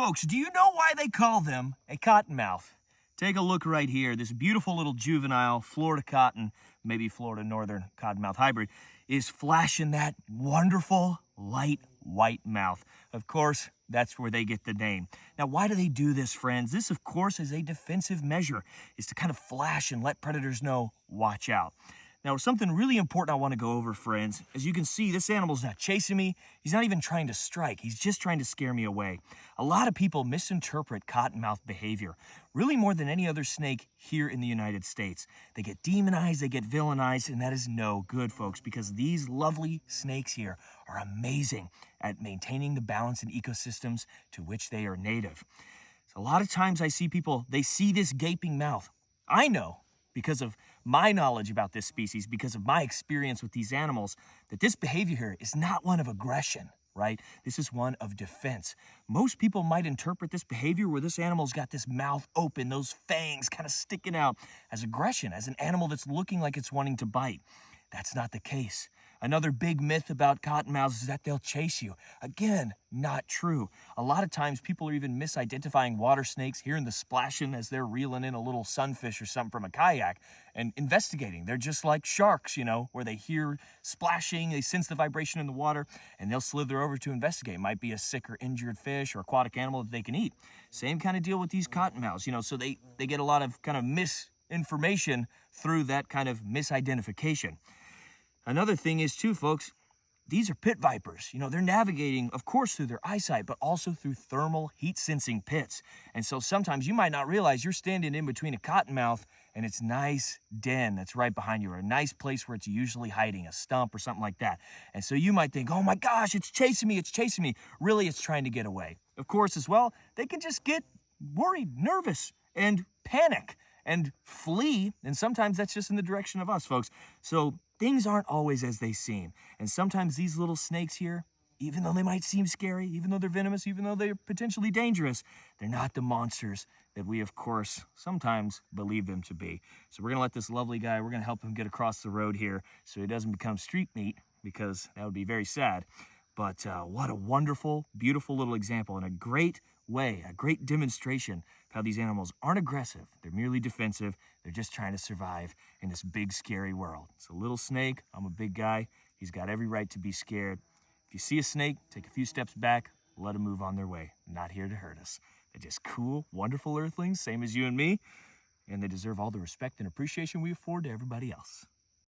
Folks, do you know why they call them a cottonmouth? Take a look right here. This beautiful little juvenile Florida cotton, maybe Florida northern cottonmouth hybrid, is flashing that wonderful light white mouth. Of course, that's where they get the name. Now, why do they do this, friends? This, of course, is a defensive measure, is to kind of flash and let predators know, watch out. Now, something really important I want to go over, friends. As you can see, this animal's not chasing me. He's not even trying to strike. He's just trying to scare me away. A lot of people misinterpret cottonmouth behavior, really more than any other snake here in the United States. They get demonized, they get villainized, and that is no good, folks, because these lovely snakes here are amazing at maintaining the balance in ecosystems to which they are native. So a lot of times I see people, they see this gaping mouth. I know, because of my knowledge about this species, because of my experience with these animals, that this behavior here is not one of aggression, right? This is one of defense. Most people might interpret this behavior where this animal's got this mouth open, those fangs kind of sticking out, as aggression, as an animal that's looking like it's wanting to bite. That's not the case. Another big myth about cottonmouths is that they'll chase you. Again, not true. A lot of times people are even misidentifying water snakes, hearing the splashing as they're reeling in a little sunfish or something from a kayak and investigating. They're just like sharks, you know, where they hear splashing, they sense the vibration in the water, and they'll slither over to investigate. It might be a sick or injured fish or aquatic animal that they can eat. Same kind of deal with these cottonmouths, you know, so they get a lot of kind of misinformation through that kind of misidentification. Another thing is too, folks, these are pit vipers. You know, they're navigating, of course, through their eyesight, but also through thermal heat-sensing pits. And so sometimes you might not realize you're standing in between a cottonmouth and its nice den that's right behind you, or a nice place where it's usually hiding, a stump or something like that. And so you might think, oh my gosh, it's chasing me, it's chasing me. Really, it's trying to get away. Of course, as well, they can just get worried, nervous, and panic and flee. And sometimes that's just in the direction of us, folks. So things aren't always as they seem. And sometimes these little snakes here, even though they might seem scary, even though they're venomous, even though they're potentially dangerous, they're not the monsters that we, of course, sometimes believe them to be. So we're going to let this lovely guy, we're going to help him get across the road here so he doesn't become street meat, because that would be very sad. But what a wonderful, beautiful little example, and a great way, a great demonstration of how these animals aren't aggressive. They're merely defensive. They're just trying to survive in this big, scary world. It's a little snake. I'm a big guy. He's got every right to be scared. If you see a snake, take a few steps back, let them move on their way. Not here to hurt us. They're just cool, wonderful earthlings, same as you and me, and they deserve all the respect and appreciation we afford to everybody else.